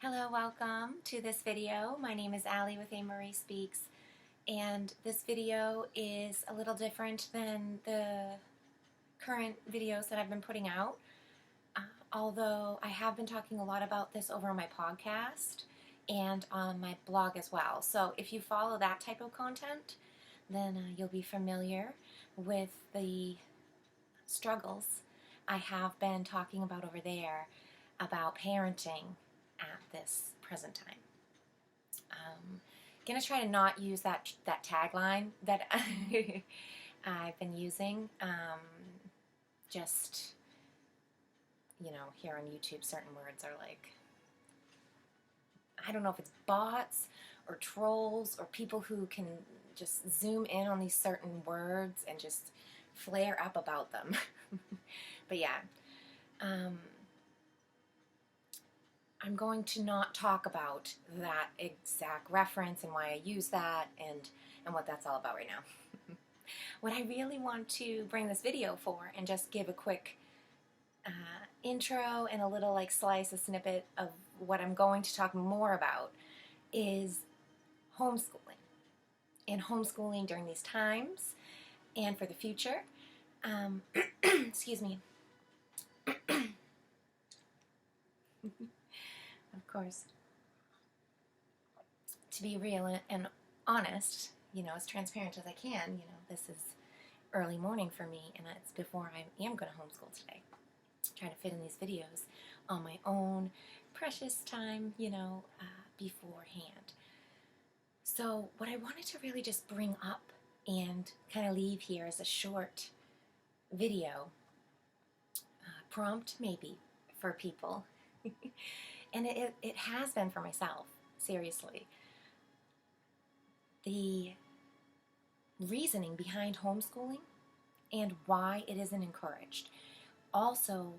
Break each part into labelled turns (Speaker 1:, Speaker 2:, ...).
Speaker 1: Hello, welcome to this video. My name is Allie with A. Marie Speaks, and this video is a little different than the current videos that I've been putting out, although I have been talking a lot about this over on my podcast and on my blog as well. So if you follow that type of content, then you'll be familiar with the struggles I have been talking about over there about parenting at this present time. Gonna try to not use that tagline that I've been using. Just, here on YouTube, certain words are like, I don't know if it's bots or trolls or people who can just zoom in on these certain words and just flare up about them. But yeah. I'm going to not talk about that exact reference and why I use that and what that's all about right now. What I really want to bring this video for and just give a quick intro and a little a snippet of what I'm going to talk more about is homeschooling and homeschooling during these times and for the future. Excuse me. Of course, to be real and honest, as transparent as I can, this is early morning for me, and it's before I am going to homeschool today. Trying to fit in these videos on my own precious time, beforehand. So what I wanted to really just bring up and kind of leave here as a short video, prompt maybe for people. And it has been for myself, seriously. The reasoning behind homeschooling and why it isn't encouraged. Also,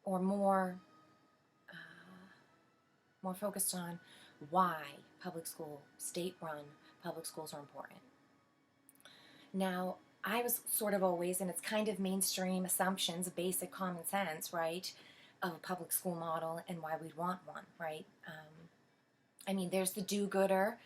Speaker 1: or more focused on why state-run public schools are important. Now, I was sort of always, and it's kind of mainstream assumptions, basic common sense, right, of a public school model and why we'd want one, right? There's the do-gooder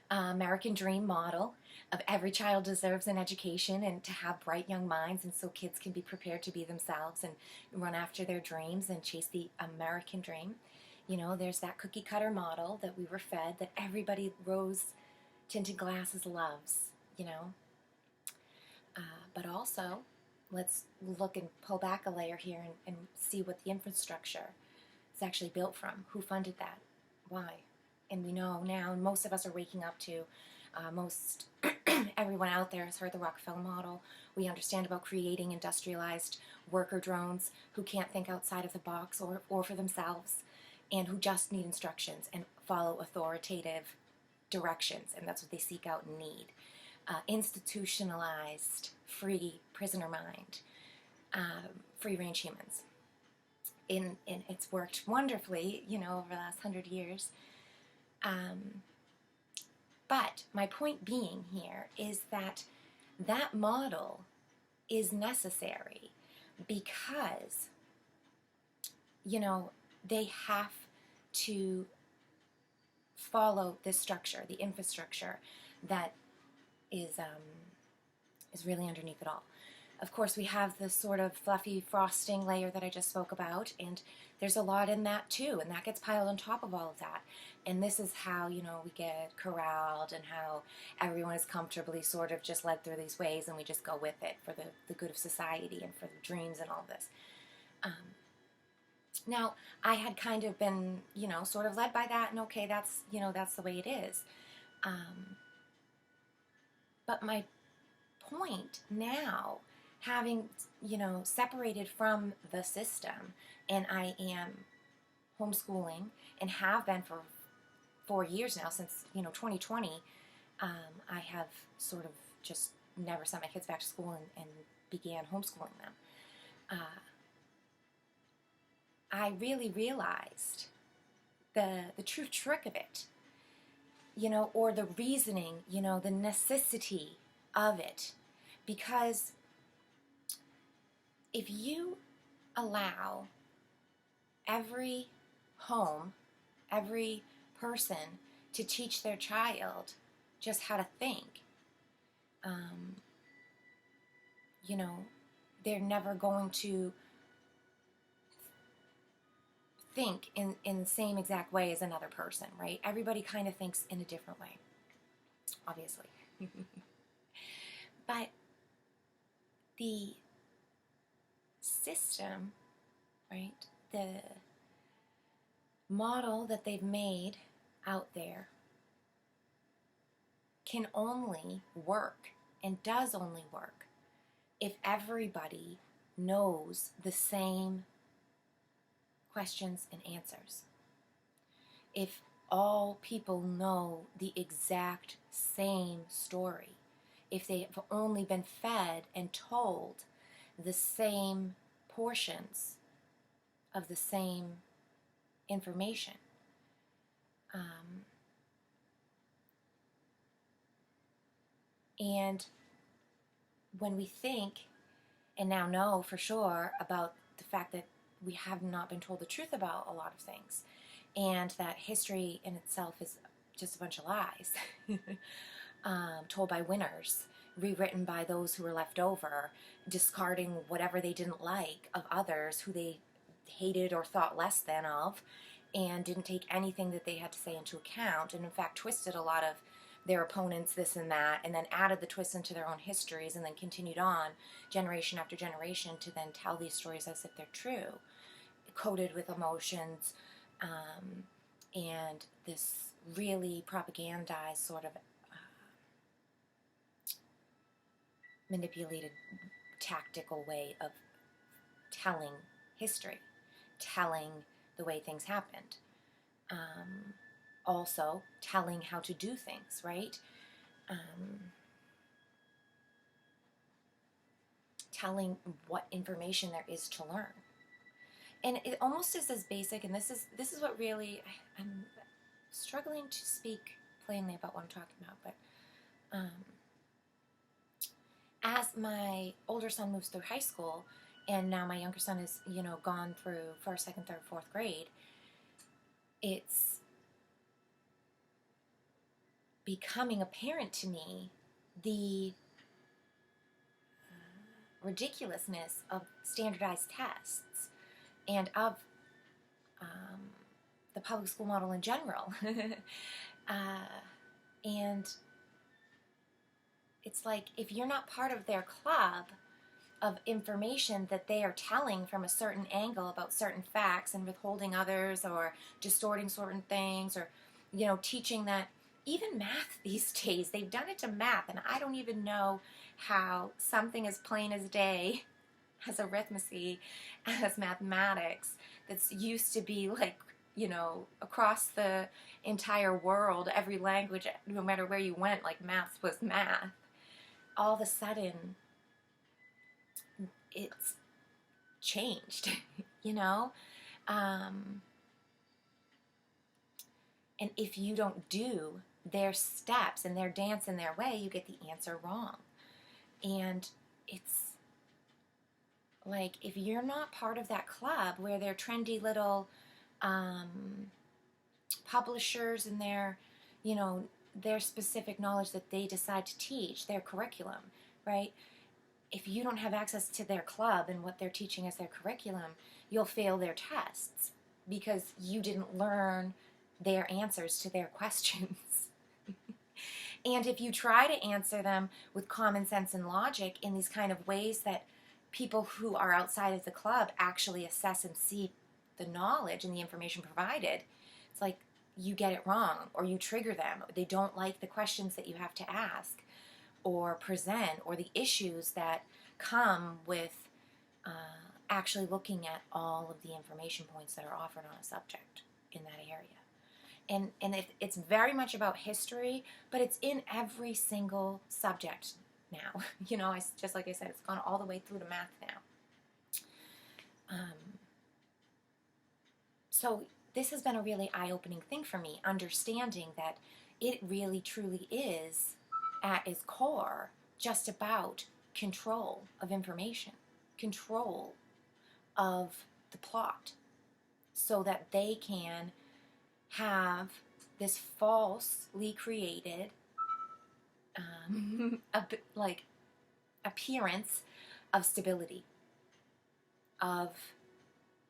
Speaker 1: American dream model of every child deserves an education and to have bright young minds, and so kids can be prepared to be themselves and run after their dreams and chase the American dream. There's that cookie-cutter model that we were fed that everybody rose-tinted glasses loves, But also, let's look and pull back a layer here and see what the infrastructure is actually built from. Who funded that? Why? And we know now, and most of us are waking up to, most everyone out there has heard the Rockefeller model. We understand about creating industrialized worker drones who can't think outside of the box or for themselves, and who just need instructions and follow authoritative directions, and that's what they seek out and need. Institutionalized, free prisoner mind, free-range humans. And it's worked wonderfully, over the last 100 years. But my point being here is that that model is necessary because, they have to follow this structure, the infrastructure that is really underneath it all. Of course, we have this sort of fluffy frosting layer that I just spoke about, and there's a lot in that too, and that gets piled on top of all of that. And this is how, we get corralled and how everyone is comfortably sort of just led through these ways, and we just go with it for the good of society and for the dreams and all this. Now, I had kind of been, sort of led by that, and okay, that's the way it is. But my point now, having, separated from the system, and I am homeschooling and have been for 4 years now, since, 2020, I have sort of just never sent my kids back to school and began homeschooling them. I really realized the true trick of it, or the reasoning, the necessity of it. Because if you allow every home, every person to teach their child just how to think. You know, they're never going to think in the same exact way as another person, right? Everybody kind of thinks in a different way, obviously. But the system, right, the model that they've made out there can only work and does only work if everybody knows the same questions and answers. If all people know the exact same story, if they've only been fed and told the same portions of the same information. And when we think and now know for sure about the fact that we have not been told the truth about a lot of things, and that history in itself is just a bunch of lies told by winners, rewritten by those who were left over, discarding whatever they didn't like of others who they hated or thought less than of, and didn't take anything that they had to say into account, and in fact twisted a lot of their opponents, this and that, and then added the twists into their own histories, and then continued on generation after generation to then tell these stories as if they're true, coated with emotions, and this really propagandized sort of manipulated, tactical way of telling history, telling the way things happened. Also, telling how to do things, right? Telling what information there is to learn. And it almost is as basic, and this is what really, I'm struggling to speak plainly about what I'm talking about, but as my older son moves through high school, and now my younger son is, gone through first, second, third, fourth grade, it's becoming apparent to me the ridiculousness of standardized tests and of the public school model in general. And it's like, if you're not part of their club of information that they are telling from a certain angle about certain facts and withholding others or distorting certain things, or, teaching that even math these days, they've done it to math, and I don't even know how something as plain as day as arithmetic, as mathematics, that's used to be like, across the entire world, every language, no matter where you went, like math was math. All of a sudden, it's changed, And if you don't do their steps and their dance in their way, you get the answer wrong. And it's like, if you're not part of that club where they're trendy little publishers and their specific knowledge that they decide to teach, their curriculum, right? If you don't have access to their club and what they're teaching as their curriculum, you'll fail their tests because you didn't learn their answers to their questions. And if you try to answer them with common sense and logic in these kind of ways that people who are outside of the club actually assess and see the knowledge and the information provided, it's like you get it wrong, or you trigger them. They don't like the questions that you have to ask or present, or the issues that come with actually looking at all of the information points that are offered on a subject in that area. And it's very much about history, but it's in every single subject now. Just like I said, it's gone all the way through to math now. So this has been a really eye-opening thing for me, understanding that it really truly is, at its core, just about control of information, control of the plot, so that they can have this falsely created like appearance of stability, of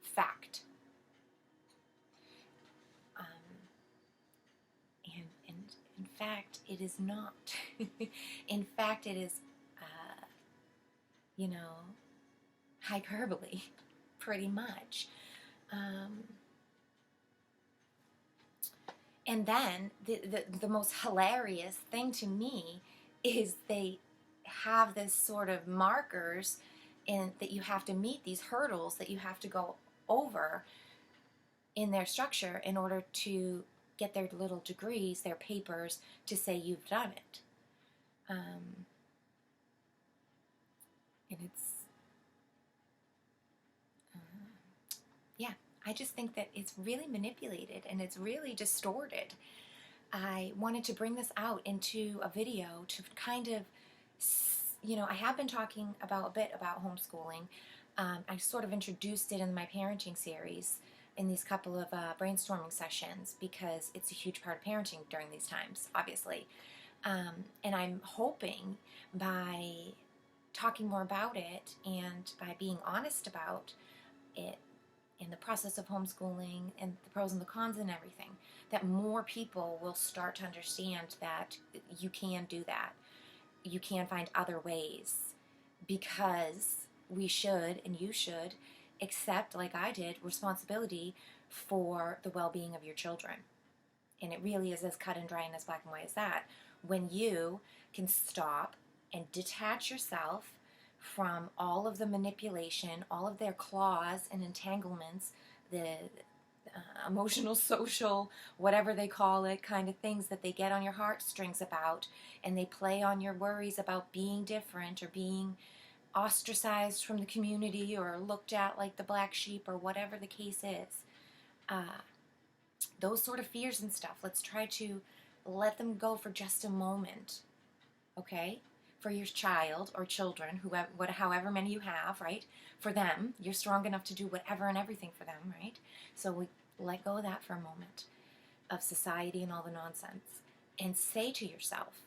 Speaker 1: fact. And in fact, it is not. In fact, it is, you know, hyperbole, pretty much. And then the most hilarious thing to me is they have this sort of markers in that you have to meet, these hurdles that you have to go over in their structure in order to get their little degrees, their papers, to say you've done it. And it's, yeah, I just think that it's really manipulated and it's really distorted. I wanted to bring this out into a video to kind of, you know, I have been talking a bit about homeschooling. I sort of introduced it in my parenting series in these couple of brainstorming sessions because it's a huge part of parenting during these times, obviously. And I'm hoping by talking more about it and by being honest about it in the process of homeschooling and the pros and the cons and everything, that more people will start to understand that you can do that. You can find other ways, because we should, and you should, accept, like I did, responsibility for the well-being of your children. And it really is as cut and dry and as black and white as that. When you can stop and detach yourself from all of the manipulation, all of their claws and entanglements, the emotional, social, whatever they call it, kind of things that they get on your heartstrings about, and they play on your worries about being different or being ostracized from the community or looked at like the black sheep or whatever the case is. Those sort of fears and stuff, let's try to let them go for just a moment, okay? For your child or children, however many you have, right? For them, you're strong enough to do whatever and everything for them, right? So we let go of that for a moment, of society and all the nonsense, and say to yourself,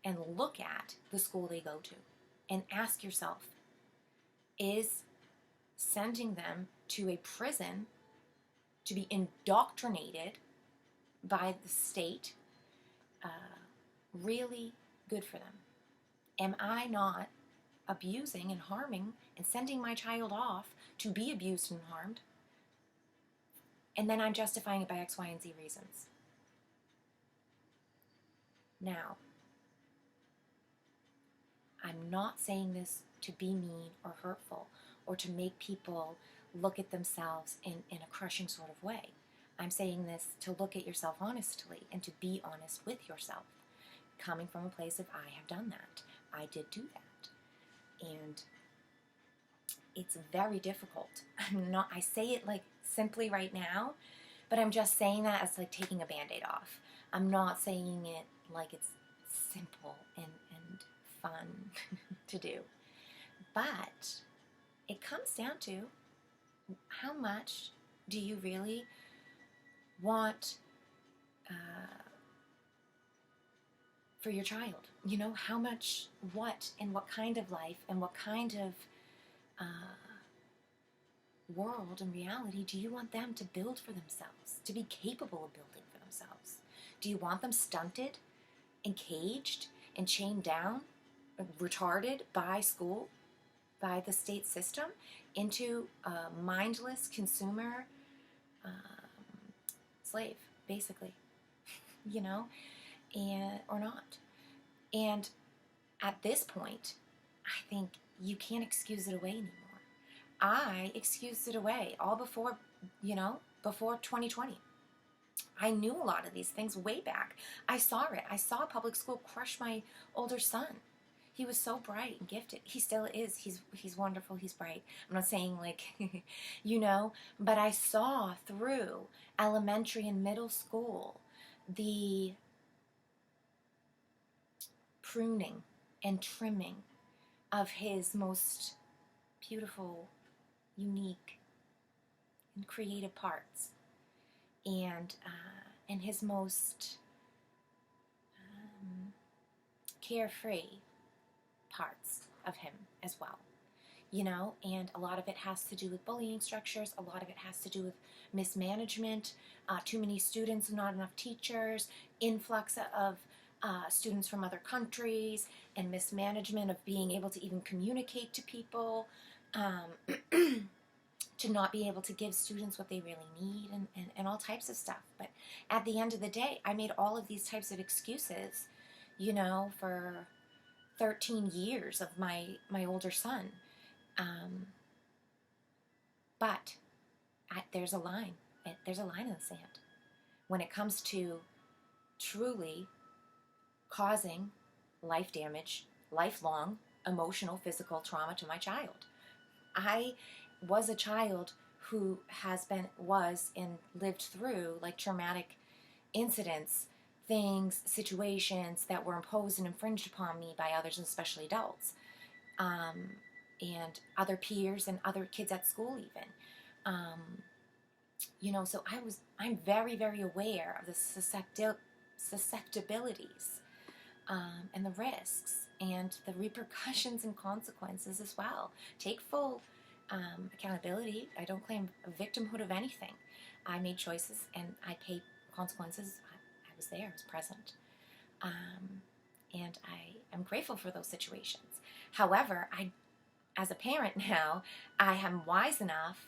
Speaker 1: and look at the school they go to, and ask yourself, is sending them to a prison to be indoctrinated by the state really good for them? Am I not abusing and harming and sending my child off to be abused and harmed? And then I'm justifying it by X, Y, and Z reasons. Now, I'm not saying this to be mean or hurtful or to make people look at themselves in a crushing sort of way. I'm saying this to look at yourself honestly and to be honest with yourself, coming from a place of I have done that. I did do that. And it's very difficult. I say it like simply right now, but I'm just saying that as like taking a Band-Aid off. I'm not saying it like it's simple and fun to do. But it comes down to how much do you really want for your child? You know, how much, what, and what kind of life and what kind of world and reality do you want them to build for themselves, to be capable of building for themselves? Do you want them stunted and caged and chained down, retarded by school, by the state system, into a mindless consumer slave, basically, you know, and or not? And at this point, I think you can't excuse it away anymore. I excused it away all before, before 2020. I knew a lot of these things way back. I saw it. I saw public school crush my older son. He was so bright and gifted. He still is. He's wonderful. He's bright. I'm not saying like, but I saw through elementary and middle school the pruning and trimming of his most beautiful, unique, and creative parts. And and his most carefree parts of him as well. And a lot of it has to do with bullying structures, a lot of it has to do with mismanagement, too many students, not enough teachers, influx of students from other countries, and mismanagement of being able to even communicate to people, to not be able to give students what they really need, and all types of stuff. But at the end of the day, I made all of these types of excuses, for 13 years of my older son. But there's a line. There's a line in the sand when it comes to truly causing life damage, lifelong emotional, physical trauma to my child. I was a child who was and lived through like traumatic incidents, things, situations that were imposed and infringed upon me by others, and especially adults. And other peers and other kids at school even. So I'm very, very aware of the susceptibilities, and the risks and the repercussions and consequences as well. Take full accountability. I don't claim victimhood of anything. I made choices and I paid consequences. I was there, I was present. And I am grateful for those situations. However, as a parent now, I am wise enough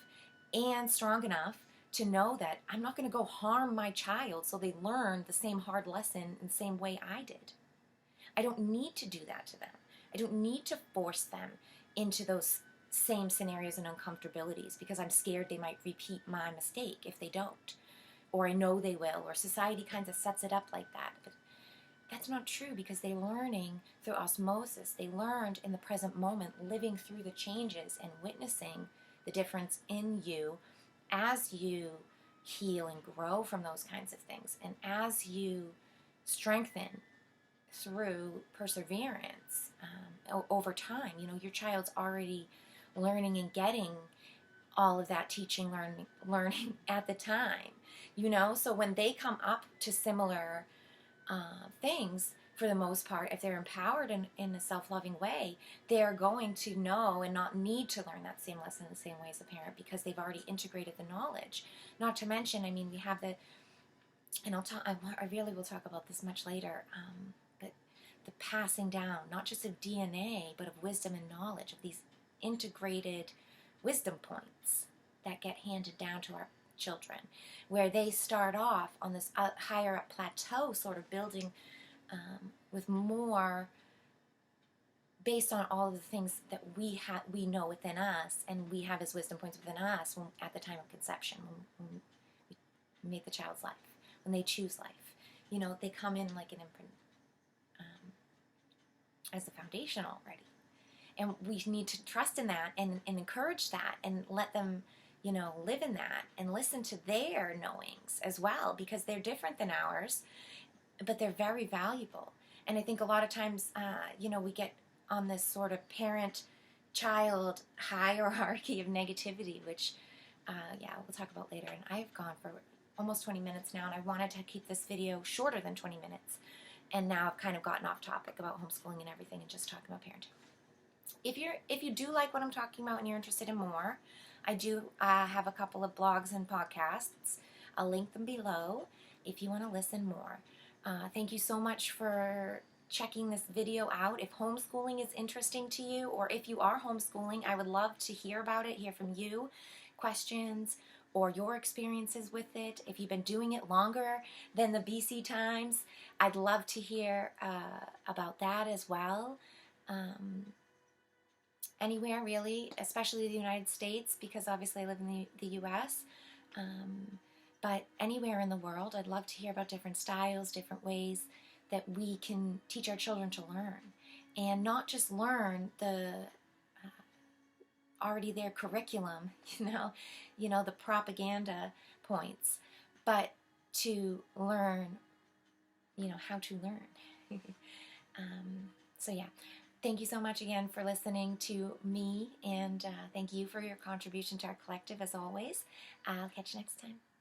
Speaker 1: and strong enough to know that I'm not going to go harm my child so they learn the same hard lesson in the same way I did. I don't need to do that to them. I don't need to force them into those same scenarios and uncomfortabilities because I'm scared they might repeat my mistake if they don't. Or I know they will, or society kind of sets it up like that. But that's not true because they're learning through osmosis. They learned in the present moment, living through the changes and witnessing the difference in you as you heal and grow from those kinds of things. And as you strengthen through perseverance over time, your child's already learning and getting all of that teaching, learning at the time, So when they come up to similar things, for the most part, if they're empowered in a self-loving way, they're going to know and not need to learn that same lesson the same way as a parent because they've already integrated the knowledge. Not to mention, we have and I really will talk about this much later, but the passing down, not just of DNA, but of wisdom and knowledge, of these integrated wisdom points that get handed down to our children, where they start off on this higher up plateau, sort of building with more based on all of the things that we know within us, and we have as wisdom points within us at the time of conception, when we make the child's life, when they choose life. They come in like an imprint as the foundation already. And we need to trust in that and encourage that and let them, live in that and listen to their knowings as well, because they're different than ours, but they're very valuable. And I think a lot of times, we get on this sort of parent-child hierarchy of negativity, which, we'll talk about later. And I've gone for almost 20 minutes now, and I wanted to keep this video shorter than 20 minutes. And now I've kind of gotten off topic about homeschooling and everything and just talking about parenting. If you do like what I'm talking about and you're interested in more, I do have a couple of blogs and podcasts. I'll link them below if you want to listen more. Thank you so much for checking this video out. If homeschooling is interesting to you, or if you are homeschooling, I would love to hear about it, hear from you, questions, or your experiences with it. If you've been doing it longer than the BC times, I'd love to hear about that as well. Anywhere really, especially the United States, because obviously I live in the US, but anywhere in the world, I'd love to hear about different styles, different ways that we can teach our children to learn, and not just learn the already there curriculum, the propaganda points, but to learn, how to learn. So yeah. Thank you so much again for listening to me, and thank you for your contribution to our collective as always. I'll catch you next time.